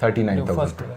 39,000।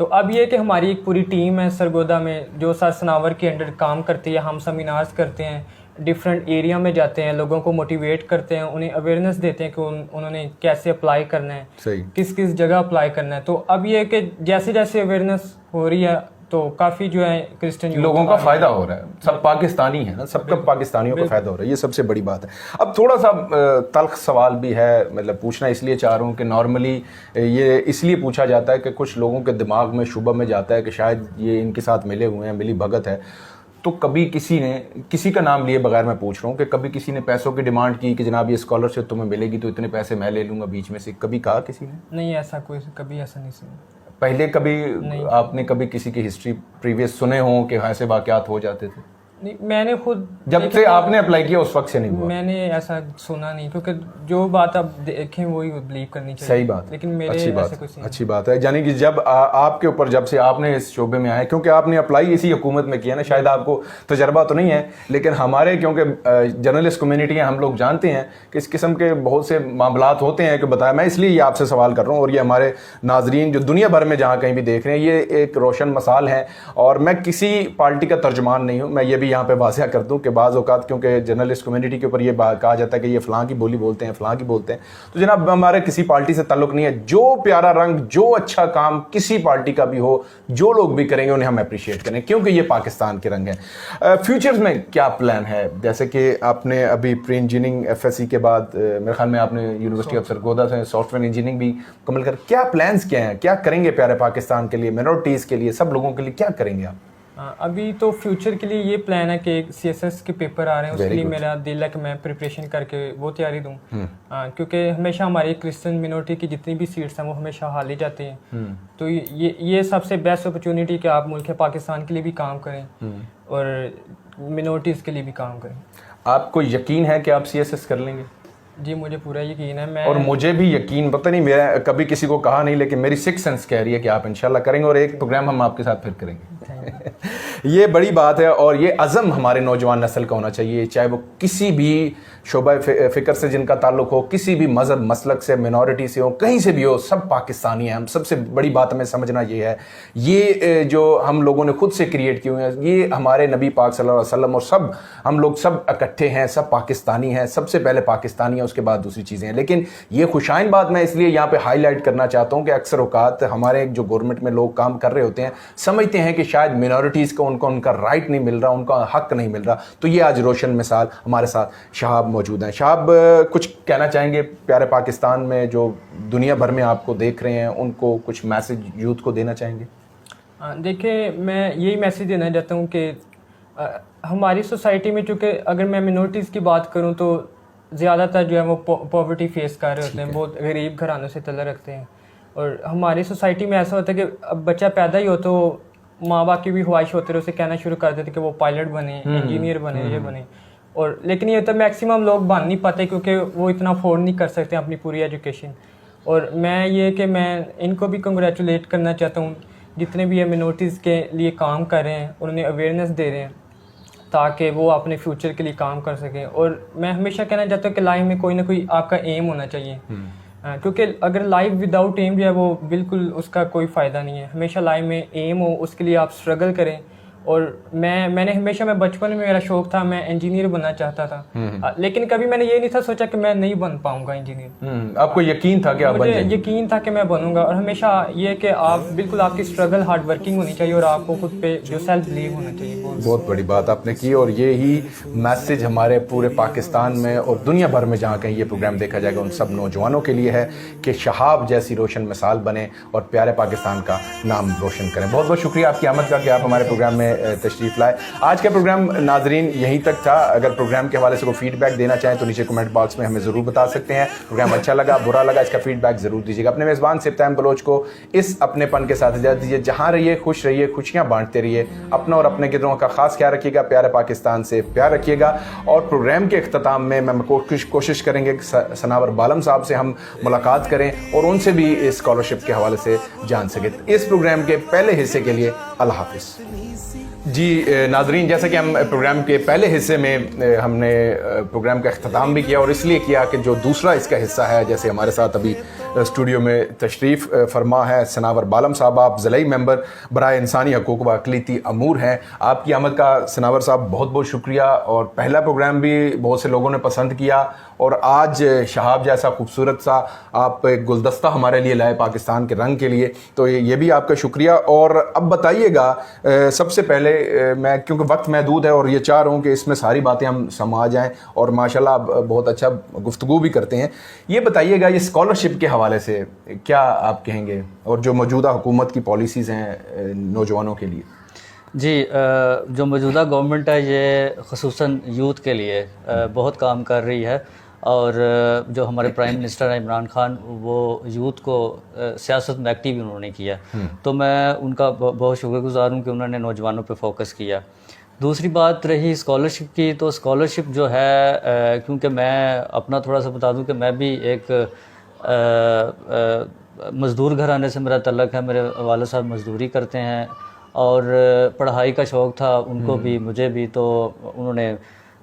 تو اب یہ کہ ہماری ایک پوری ٹیم ہے سرگودا میں جو سر سناور کے انڈر کام کرتی ہے. ہم سیمینارز کرتے ہیں, ڈفرینٹ ایریا میں جاتے ہیں, لوگوں کو موٹیویٹ کرتے ہیں, انہیں اویئرنیس دیتے ہیں کہ انہوں نے کیسے اپلائی کرنا ہے, کس کس جگہ اپلائی کرنا ہے. تو اب یہ کہ جیسے جیسے اویئرنیس ہو رہی ہے تو کافی جو ہے کرسچن لوگوں کا فائدہ ہو رہا ہے. سب پاکستانی ہیں نا, سب کا پاکستانیوں کو فائدہ ہو رہا ہے, یہ سب سے بڑی بات ہے. اب تھوڑا سا تلخ سوال بھی ہے, مطلب پوچھنا اس لیے چاہ رہا ہوں کہ نارملی یہ اس لیے پوچھا جاتا ہے کہ کچھ لوگوں کے دماغ میں شبہ میں جاتا ہے کہ شاید یہ ان کے ساتھ ملے ہوئے ہیں, ملی بھگت ہے. تو کبھی کسی نے, کسی کا نام لیے بغیر میں پوچھ رہا ہوں, کہ کبھی کسی نے پیسوں کی ڈیمانڈ کی کہ جناب یہ اسکالرشپ تمہیں ملے گی تو اتنے پیسے میں لے لوں گا بیچ میں سے, کبھی کہا کسی نے؟ نہیں, ایسا کوئی کبھی ایسا نہیں سنا. پہلے کبھی آپ نے کبھی کسی کی ہسٹری پریویس سنے ہوں کہ ایسے واقعات ہو جاتے تھے؟ نہیں, میں نے خود جب سے آپ نے اپلائی کیا اس وقت سے نہیں ہوا؟ میں نے ایسا سنا نہیں, کیونکہ جو بات آپ دیکھیں وہی بلیو کرنی چاہیے. صحیح بات, لیکن میرے ایسے کوئی اچھی بات ہے. یعنی کہ جب آپ کے اوپر جب سے آپ نے اس شعبے میں آئے, کیونکہ آپ نے اپلائی اسی حکومت میں کیا نا, شاید آپ کو تجربہ تو نہیں ہے, لیکن ہمارے کیونکہ جرنلسٹ کمیونٹی ہیں, ہم لوگ جانتے ہیں کہ اس قسم کے بہت سے معاملات ہوتے ہیں کہ بتایا. میں اس لیے یہ آپ سے سوال کر رہا ہوں, اور یہ ہمارے ناظرین جو دنیا بھر میں جہاں کہیں بھی دیکھ رہے ہیں, یہ ایک روشن مثال ہے. اور میں کسی پارٹی کا ترجمان نہیں ہوں, میں یہ بھی یہاں پہ واضح کر دوں کہ بعض اوقات کیونکہ جرنلسٹ کمیونٹی کے اوپر یہ کہا جاتا ہے کہ یہ فلاں کی بولی بولتے ہیں, فلاں کی بولتے ہیں, تو جناب ہمارے کسی پارٹی سے تعلق نہیں ہے. جو پیارا رنگ, جو اچھا کام کسی پارٹی کا بھی ہو, جو لوگ بھی کریں گے انہیں ہم اپریشیٹ کریں, کیونکہ یہ پاکستان کے رنگ ہیں. فیوچرز میں کیا پلان ہے؟ جیسے کہ آپ نے ابھی پری انجینئرنگ FSC کے بعد میرے خیال میں آپ نے یونیورسٹی آف سرگودا سے سافٹ ویئر انجینئرنگ بھی مکمل کر, کیا پلانز کیا ہیں, کیا کریں گے پیارے پاکستان کے لیے, مائنورٹیز کے لیے, سب لوگوں کے لیے کیا کریں گے آپ؟ ابھی تو فیوچر کے لیے یہ پلان ہے کہ CSS کے پیپر آ رہے ہیں, اس کے لیے میرا دل ہے کہ میں پریپریشن کر کے وہ تیاری دوں, کیونکہ ہمیشہ ہماری کرسچن مینورٹی کی جتنی بھی سیٹس ہیں وہ ہمیشہ حال ہی جاتی ہیں. تو یہ سب سے بیسٹ اپرچونیٹی کہ آپ ملک پاکستان کے لیے بھی کام کریں اور مینورٹیز کے لیے بھی کام کریں. آپ کو یقین ہے کہ آپ CSS کر لیں گے؟ جی مجھے پورا یقین ہے. اور مجھے بھی یقین, پتہ نہیں میں کبھی کسی کو کہا نہیں, لیکن میری سکس سینس کہہ رہی ہے کہ آپ انشاءاللہ کریں گے, اور ایک پروگرام ہم آپ کے ساتھ پھر کریں گے. یہ بڑی بات ہے, اور یہ عزم ہمارے نوجوان نسل کا ہونا چاہیے, چاہے وہ کسی بھی شعبہ فکر سے جن کا تعلق ہو, کسی بھی مذہب مسلک سے, مینورٹی سے ہو, کہیں سے بھی ہو, سب پاکستانی ہیں. ہم سب سے بڑی بات ہمیں سمجھنا یہ ہے, یہ جو ہم لوگوں نے خود سے کریٹ کیے ہوئے ہیں, یہ ہمارے نبی پاک صلی اللہ علیہ وسلم, اور سب ہم لوگ سب اکٹھے ہیں, سب پاکستانی ہیں. سب سے پہلے پاکستانی ہیں, اس کے بعد دوسری چیزیں ہیں. لیکن یہ خوشائن بات میں اس لیے یہاں پہ ہائی لائٹ کرنا چاہتا ہوں کہ اکثر اوقات ہمارے جو گورنمنٹ میں لوگ کام کر رہے ہوتے ہیں سمجھتے ہیں کہ شاید مینورٹیز کو ان کا رائٹ نہیں مل رہا, ان کا حق نہیں مل رہا. تو یہ آج روشن مثال ہمارے ساتھ شہاب موجود ہیں. شہاب, کچھ کہنا چاہیں گے پیارے پاکستان میں جو دنیا بھر میں آپ کو دیکھ رہے ہیں, ان کو کچھ میسج یوتھ کو دینا چاہیں گے؟ دیکھیں, میں یہی میسج دینا چاہتا ہوں کہ ہماری سوسائٹی میں, چونکہ اگر میں مینورٹیز کی بات کروں تو زیادہ تر جو ہے وہ پاورٹی فیس کر رہے ہوتے ہیں, بہت غریب گھرانوں سے تعلق رکھتے ہیں. اور ہماری سوسائٹی میں ایسا ہوتا ہے کہ اب بچہ پیدا ہی ہو تو ماں باپ کی بھی خواہش ہوتی ہے, اسے کہنا شروع کر دیتے کہ وہ پائلٹ بنے, انجینئر بنے, یہ بنے. اور لیکن یہ تو میکسیمم لوگ بن نہیں پاتے کیونکہ وہ اتنا افورڈ نہیں کر سکتے اپنی پوری ایجوکیشن. اور میں یہ کہ میں ان کو بھی کنگریچولیٹ کرنا چاہتا ہوں جتنے بھی یہ مینورٹیز کے لیے کام کر رہے ہیں, اور انہیں اویئرنیس دے رہے ہیں تاکہ وہ اپنے فیوچر کے لیے کام کر سکیں. اور میں ہمیشہ کہنا چاہتا ہوں کہ لائف میں کوئی نہ کوئی آپ کا ایم ہونا چاہیے, کیونکہ اگر لائف وداؤٹ ایم جو ہے وہ بالکل اس کا کوئی فائدہ نہیں ہے. ہمیشہ لائف میں ایم ہو, اس کے لیے آپ اسٹرگل کریں. اور میں نے ہمیشہ, میں بچپن میں میرا شوق تھا, میں انجینئر بننا چاہتا تھا, لیکن کبھی میں نے یہ نہیں تھا سوچا کہ میں نہیں بن پاؤں گا انجینئر. آپ کو یقین تھا کہ آپ مجھے یقین تھا کہ میں بنوں گا. اور ہمیشہ یہ کہ آپ بالکل, آپ کی اسٹرگل ہارڈ ورکنگ ہونی چاہیے, اور آپ کو خود پہ جو سیلف بلیو ہونا چاہیے. بہت بڑی بات آپ نے کی, اور یہی میسج ہمارے پورے پاکستان میں اور دنیا بھر میں جہاں کہیں یہ پروگرام دیکھا جائے گا ان سب نوجوانوں کے لیے ہے کہ شہاب جیسی روشن مثال بنے اور پیارے پاکستان کا نام روشن کریں. بہت بہت شکریہ آپ کی آمد کا کہ آپ ہمارے پروگرام میں تشریف لائے. آج کا پروگرام ناظرین یہیں تک تھا. اگر پروگرام کے حوالے سے کوئی فیڈ بیک دینا چاہیں تو نیچے کمنٹ باکس میں ہمیں ضرور بتا سکتے ہیں. پروگرام اچھا لگا, برا لگا, اس کا فیڈ بیک ضرور دیجیے گا. اپنے میزبان سپتان بلوچ کو اس اپنے پن کے ساتھ اجازت دیجیے. جہاں رہیے خوش رہیے, خوشیاں بانٹتے رہیے, اپنا اور اپنے گردوں کا خاص خیال رکھیے گا, پیارے پاکستان سے پیار رکھیے گا. اور پروگرام کے اختتام میں کوشش کریں گے کہ سناور بالم صاحب سے ہم ملاقات کریں اور ان سے بھی اسکالرشپ کے حوالے سے جان سکیں. اس پروگرام کے پہلے حصے کے لیے اللہ حافظ. جی ناظرین، جیسا کہ ہم پروگرام کے پہلے حصے میں ہم نے پروگرام کا اختتام بھی کیا، اور اس لیے کیا کہ جو دوسرا اس کا حصہ ہے، جیسے ہمارے ساتھ ابھی اسٹوڈیو میں تشریف فرما ہے سناور بالم صاحب، آپ ضلعی ممبر برائے انسانی حقوق و اقلیتی امور ہیں. آپ کی آمد کا سناور صاحب بہت بہت شکریہ. اور پہلا پروگرام بھی بہت سے لوگوں نے پسند کیا، اور آج شہاب جیسا خوبصورت سا آپ ایک گلدستہ ہمارے لیے لائے پاکستان کے رنگ کے لیے، تو یہ بھی آپ کا شکریہ. اور اب بتائیے گا سب سے پہلے میں، کیونکہ وقت محدود ہے اور یہ چاہ رہا ہوں کہ اس میں ساری باتیں ہم سما جائیں، اور ماشاءاللہ آپ بہت اچھا گفتگو بھی کرتے ہیں. یہ بتائیے گا یہ اسکالرشپ کے حوالے سے کیا آپ کہیں گے، اور جو موجودہ حکومت کی پالیسیز ہیں نوجوانوں کے لیے؟ جی، جو موجودہ گورنمنٹ ہے یہ خصوصاً یوتھ کے لیے بہت کام کر رہی ہے، اور جو ہمارے پرائم منسٹر ہیں عمران خان، وہ یوتھ کو سیاست میں ایکٹیو انہوں نے کیا، تو میں ان کا بہت شکر گزار ہوں کہ انہوں نے نوجوانوں پہ فوکس کیا. دوسری بات رہی اسکالرشپ کی، تو اسکالرشپ جو ہے، کیونکہ میں اپنا تھوڑا سا بتا دوں کہ میں بھی ایک مزدور گھرانے سے میرا تعلق ہے. میرے والد صاحب مزدوری کرتے ہیں، اور پڑھائی کا شوق تھا ان کو بھی مجھے بھی، تو انہوں نے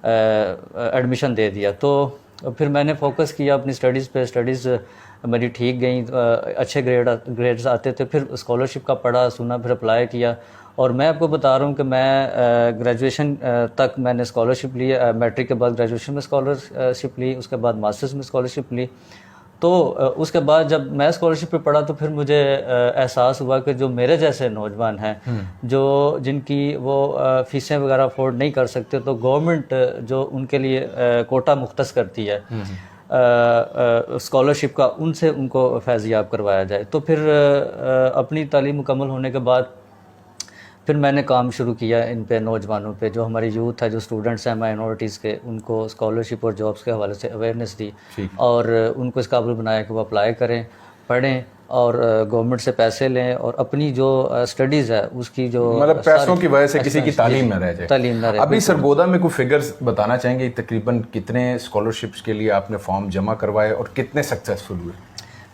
ایڈمیشن دے دیا. تو پھر میں نے فوکس کیا اپنی اسٹڈیز پہ. اسٹڈیز میری ٹھیک گئیں، اچھے گریڈز آتے تھے. پھر اسکالرشپ کا پڑھا سنا، پھر اپلائی کیا. اور میں آپ کو بتا رہا ہوں کہ میں گریجویشن تک میں نے اسکالرشپ لی. میٹرک کے بعد گریجویشن میں اسکالرشپ لی، اس کے بعد ماسٹرز میں اسکالرشپ لی. تو اس کے بعد جب میں اسکالرشپ پہ پڑھا تو پھر مجھے احساس ہوا کہ جو میرے جیسے نوجوان ہیں، جن کی وہ فیسیں وغیرہ افورڈ نہیں کر سکتے، تو گورنمنٹ جو ان کے لیے کوٹا مختص کرتی ہے اسکالرشپ کا، ان سے ان کو فیض یاب کروایا جائے. تو پھر اپنی تعلیم مکمل ہونے کے بعد پھر میں نے کام شروع کیا ان پہ، نوجوانوں پہ. جو ہماری یوتھ ہے، جو اسٹوڈنٹس ہیں مائنورٹیز کے، ان کو اسکالرشپ اور جابس کے حوالے سے اویئرنیس دی، اور ان کو اس قابل بنایا کہ وہ اپلائی کریں، پڑھیں، اور گورنمنٹ سے پیسے لیں، اور اپنی جو اسٹڈیز ہے اس کی جو مطلب پیسوں کی وجہ سے کسی کی تعلیم نہ رہ جائے. تعلیم نہ رہے. ابھی سرگودا میں کوئی فگرز بتانا چاہیں گے تقریباً کتنے اسکالرشپس کے لیے آپ نے فارم جمع کروائے اور کتنے سکسیزفل ہوئے؟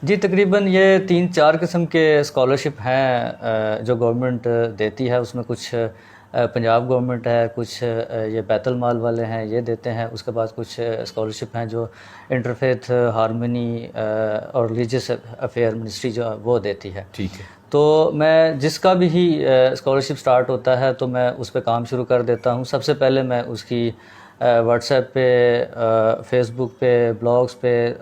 جی، تقریباً یہ 3-4 قسم کے اسکالرشپ ہیں جو گورنمنٹ دیتی ہے. اس میں کچھ پنجاب گورنمنٹ ہے، کچھ یہ بیت المال والے ہیں، یہ دیتے ہیں. اس کے بعد کچھ اسکالرشپ ہیں جو انٹرفیتھ ہارمنی اور ریلیجیس افیئر منسٹری جو وہ دیتی ہے. ٹھیک ہے. تو میں جس کا بھی ہی اسکالرشپ سٹارٹ ہوتا ہے تو میں اس پہ کام شروع کر دیتا ہوں. سب سے پہلے میں اس کی واٹس ایپ پہ، فیس بک پہ، بلاگز پہ،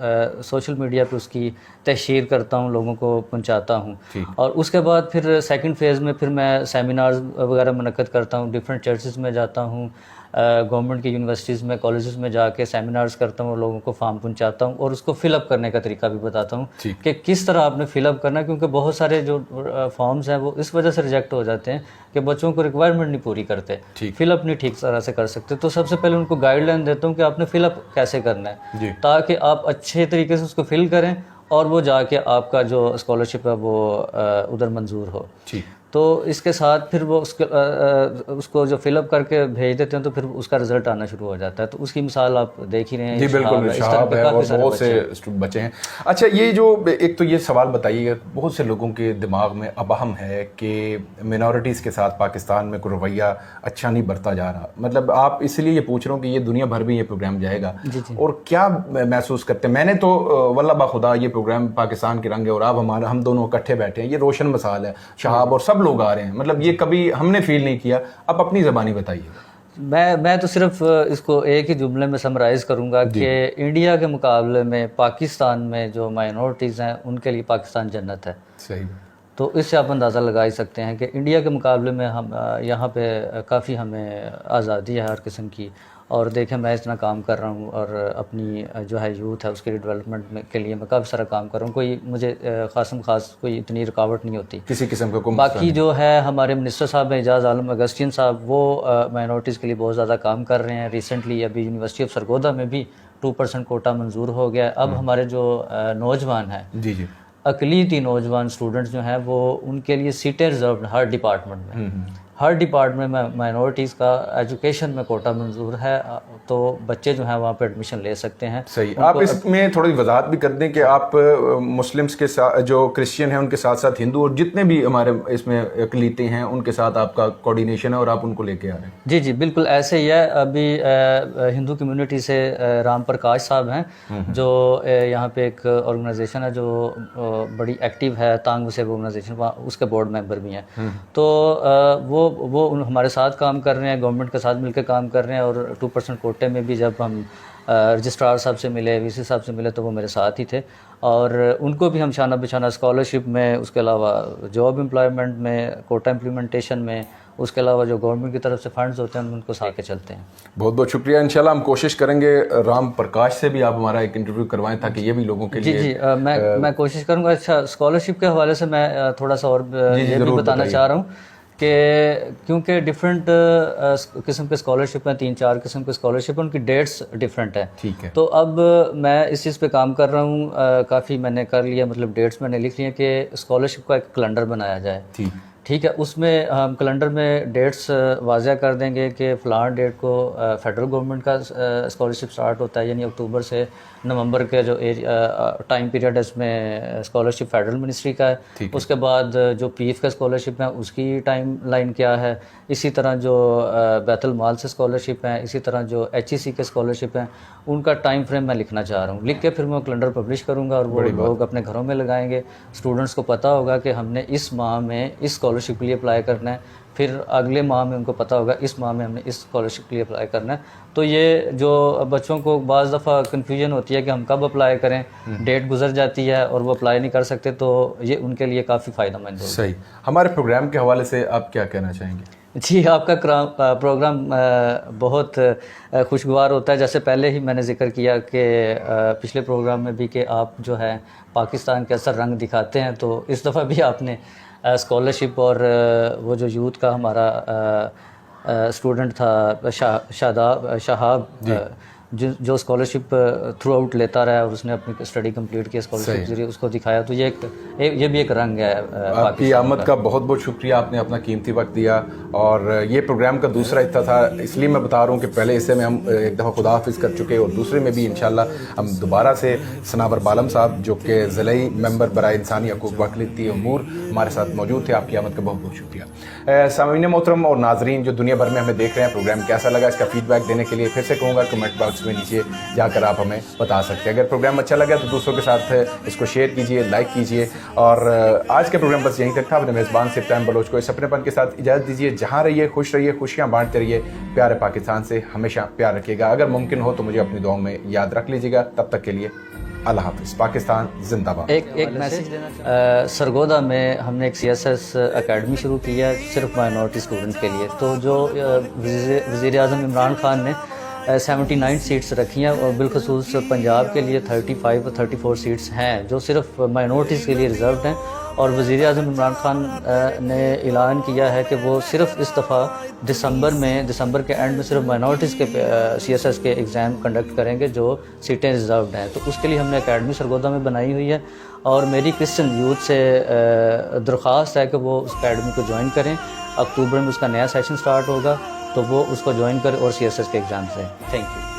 سوشل میڈیا پہ اس کی تشہیر کرتا ہوں، لوگوں کو پہنچاتا ہوں. اور اس کے بعد پھر سیکنڈ فیز میں پھر میں سیمینارز وغیرہ منعقد کرتا ہوں. ڈفرینٹ چرچز میں جاتا ہوں، گورنمنٹ کی یونیورسٹیز میں، کالجز میں جا کے سیمینارز کرتا ہوں، اور لوگوں کو فارم پہنچاتا ہوں، اور اس کو فل اپ کرنے کا طریقہ بھی بتاتا ہوں کہ کس طرح آپ نے فل اپ کرنا ہے. کیونکہ بہت سارے جو فارمز ہیں وہ اس وجہ سے ریجیکٹ ہو جاتے ہیں کہ بچوں کو ریکوائرمنٹ نہیں پوری کرتے، فل اپ نہیں ٹھیک طرح سے کر سکتے. تو سب سے پہلے ان کو گائیڈ لائن دیتا ہوں کہ آپ نے فل اپ کیسے کرنا ہے، تاکہ آپ اچھے طریقے سے اس کو فل کریں، اور وہ جا کے آپ کا جو اسکالرشپ ہے وہ ادھر منظور ہو. تو اس کے ساتھ پھر وہ اس کو جو فل اپ کر کے بھیج دیتے ہیں تو پھر اس کا رزلٹ آنا شروع ہو جاتا ہے. تو اس کی مثال آپ دیکھ ہی رہے ہیں. جی بالکل، شہاب ہے اور بہت سے بچے ہیں. اچھا، یہ جو ایک تو یہ سوال بتائیے گا، بہت سے لوگوں کے دماغ میں ابہم ہے کہ مینورٹیز کے ساتھ پاکستان میں کوئی رویہ اچھا نہیں برتا جا رہا. مطلب آپ اس لیے یہ پوچھ رہا ہوں کہ یہ دنیا بھر میں یہ پروگرام جائے گا، اور کیا محسوس کرتے ہیں؟ میں نے تو واللہ بخدا یہ پروگرام پاکستان کے رنگ ہے، اور آپ ہم دونوں اکٹھے بیٹھے ہیں، یہ روشن مثال ہے. شہاب اور سب لوگ آ رہے ہیں، مطلب یہ کبھی ہم نے فیل نہیں کیا. آپ اپنی زبانی بتائیے. میں تو صرف اس کو ایک ہی جملے میں سمرائز کروں گا کہ انڈیا کے مقابلے میں پاکستان میں جو مائنورٹیز ہیں ان کے لیے پاکستان جنت ہے. صحیح. تو اس سے آپ اندازہ لگا ہی سکتے ہیں کہ انڈیا کے مقابلے میں ہم یہاں پہ کافی ہمیں آزادی ہے ہر قسم کی. اور دیکھیں میں اتنا کام کر رہا ہوں، اور اپنی جو ہے یوتھ ہے اس کے ڈیولپمنٹ کے لیے میں کافی سارا کام کر رہا ہوں. کوئی مجھے خاص کوئی اتنی رکاوٹ نہیں ہوتی کسی قسم کا. باقی جو ہے ہمارے منسٹر صاحب ہیں اعجاز عالم اگسٹین صاحب، وہ مائنورٹیز کے لیے بہت زیادہ کام کر رہے ہیں. ریسنٹلی ابھی یونیورسٹی آف سرگودا میں بھی 2% کوٹا منظور ہو گیا. اب ہمارے جو نوجوان ہیں، اقلیتی نوجوان اسٹوڈنٹس جو ہیں، وہ ان کے لیے سیٹیں ریزروڈ ہر ڈپارٹمنٹ میں. ہر ڈپارٹمنٹ میں مائنورٹیز کا ایجوکیشن میں کوٹا منظور ہے, تو بچے جو ہیں وہاں پہ ایڈمیشن لے سکتے ہیں. صحیح. آپ اس میں تھوڑی وضاحت بھی کر دیں کہ آپ مسلمس کے ساتھ جو کرسچن ہیں ان کے ساتھ ساتھ ہندو اور جتنے بھی ہمارے اس میں اقلیتیں ہیں ان کے ساتھ آپ کا کوآرڈینیشن ہے اور آپ ان کو لے کے آ رہے ہیں. جی جی بالکل ایسے ہی ہے. ابھی ہندو کمیونٹی سے رام پرکاش صاحب ہیں جو یہاں پہ ایک آرگنائزیشن ہے جو بڑی ایکٹیو ہے, تانگ وسیب آرگنائزیشن, اس کے بورڈ ممبر بھی ہیں. تو وہ ہمارے ساتھ کام کر رہے ہیں, گورنمنٹ کے ساتھ مل کے کام کر رہے ہیں, اور 2% کوٹے میں بھی جب ہم رجسٹرار صاحب سے ملے, وی سی صاحب سے ملے, تو وہ میرے ساتھ ہی تھے, اور ان کو بھی ہم شانہ بشانہ اسکالرشپ میں, اس کے علاوہ جاب امپلائمنٹ میں, کوٹا امپلیمنٹیشن میں, اس کے علاوہ جو گورنمنٹ کی طرف سے فنڈز ہوتے ہیں ان کو ساتھ کے چلتے ہیں. بہت بہت شکریہ. انشاءاللہ ہم کوشش کریں گے رام پرکاش سے بھی آپ ہمارا ایک انٹرویو کروائیں تاکہ یہ بھی لوگوں کے لیے. جی میں کوشش کروں گا. اچھا, اسکالرشپ کے حوالے سے میں تھوڑا سا اور یہ بھی بتانا چاہ رہا ہوں کہ کیونکہ ڈفرینٹ قسم کے اسکالرشپ ہیں, 3-4 قسم کے اسکالرشپ ہیں, ان کی ڈیٹس ڈفرینٹ ہیں. ٹھیک ہے. تو اب میں اس چیز پہ کام کر رہا ہوں, کافی میں نے کر لیا, مطلب ڈیٹس میں نے لکھ لی ہیں کہ اسکالرشپ کا ایک کیلنڈر بنایا جائے. ٹھیک ہے. اس میں ہم کیلنڈر میں ڈیٹس واضح کر دیں گے کہ فلاں ڈیٹ کو فیڈرل گورنمنٹ کا اسکالرشپ سٹارٹ ہوتا ہے, یعنی اکتوبر سے نومبر کے جو ٹائم پیریڈ ہے اس میں اسکالرشپ فیڈرل منسٹری کا ہے. اس کے بعد جو پی ایف کا اسکالرشپ ہے اس کی ٹائم لائن کیا ہے, اسی طرح جو بیت المال سے اسکالرشپ ہیں, اسی طرح جو ایچ ای سی کے اسکالرشپ ہیں, ان کا ٹائم فریم میں لکھنا چاہ رہا ہوں. لکھ کے پھر میں کیلنڈر پبلش کروں گا اور وہ لوگ اپنے گھروں میں لگائیں گے. اسٹوڈنٹس کو پتہ ہوگا کہ ہم نے اس ماہ میں اس اسکالرشپ کے لیے اپلائی کرنا ہے, پھر اگلے ماہ میں ان کو پتہ ہوگا اس ماہ میں ہم نے اس اسکالرشپ کے لیے اپلائی کرنا ہے. تو یہ جو بچوں کو بعض دفعہ کنفیوژن ہوتی ہے کہ ہم کب اپلائی کریں, ڈیٹ گزر جاتی ہے اور وہ اپلائی نہیں کر سکتے, تو یہ ان کے لیے کافی فائدہ مند ہوگا. صحیح. ہمارے پروگرام کے حوالے سے آپ کیا کہنا چاہیں گے؟ جی, آپ کا پروگرام بہت خوشگوار ہوتا ہے. جیسے پہلے ہی میں نے ذکر کیا کہ پچھلے پروگرام میں بھی کہ آپ جو ہے پاکستان کے اثر رنگ دکھاتے ہیں, تو اس دفعہ بھی آپ نے اسکالرشپ اور وہ جو یوتھ کا ہمارا اسٹوڈنٹ تھا شہاب جو اسکالرشپ تھرو آؤٹ لیتا رہا اور اس نے اپنی اسٹڈی کمپلیٹ کی اسکالرشپ کے ذریعے, اس کو دکھایا. تو یہ بھی ایک رنگ ہے. آپ کی آمد کا بہت بہت شکریہ, آپ نے اپنا قیمتی وقت دیا. اور یہ پروگرام کا دوسرا حصہ تھا, اس لیے میں بتا رہا ہوں کہ پہلے حصے میں ہم ایک دفعہ خدا حافظ کر چکے, اور دوسرے میں بھی انشاءاللہ ہم دوبارہ سے ثناور بالم صاحب جو کہ ضلعی ممبر برائے انسانی حقوق و اقلیتی امور ہمارے ساتھ موجود تھے. آپ کی آمد کا بہت بہت شکریہ. سامعین محترم اور ناظرین جو دنیا بھر میں ہمیں دیکھ رہے ہیں, پروگرام کیسا لگا اس کا فیڈ بیک دینے کے لیے پھر سے کہوں گا کمنٹ باکس میں نیچے جا کر آپ ہمیں بتا سکتے ہیں. اگر پروگرام اچھا لگا تو دوسروں کے ساتھ اس کو شیئر کیجیے, لائک کیجیے. اور آج کا پروگرام بس یہیں تک تھا. اپنے میزبان سپتان بلوچ کو اس اپنے پن کے ساتھ اجازت دیجیے. جہاں رہیے خوش رہیے, خوشیاں بانٹتے رہیے. پیارے پاکستان سے ہمیشہ پیار رکھیے گا. اگر ممکن ہو تو مجھے اپنی دعاؤں میں یاد رکھ لیجیے گا. تب تک کے لیے اللہ حافظ. پاکستان زندہ باد. ایک میسج دینا, سرگودا میں ہم نے ایک سی ایس ایس اکیڈمی شروع کی ہے صرف مائنورٹی اسٹوڈنٹ کے لیے. تو جو وزیر اعظم عمران خان نے 79 سیٹس رکھی ہیں, اور بالخصوص پنجاب کے لیے 34 سیٹس ہیں جو صرف مائنورٹیز کے لیے ریزروڈ ہیں. اور وزیر اعظم عمران خان نے اعلان کیا ہے کہ وہ صرف اس دفعہ دسمبر کے اینڈ میں صرف مائنورٹیز کے سی ایس ایس کے ایگزام کنڈکٹ کریں گے جو سیٹیں ریزروڈ ہیں. تو اس کے لیے ہم نے اکیڈمی سرگودا میں بنائی ہوئی ہے, اور میری کرسچن یوتھ سے درخواست ہے کہ وہ اس اکیڈمی کو جوائن کریں. اکتوبر میں اس کا نیا سیشن سٹارٹ ہوگا, تو وہ اس کو جوائن کریں اور سی ایس ایس کے ایگزام سے. Thank you.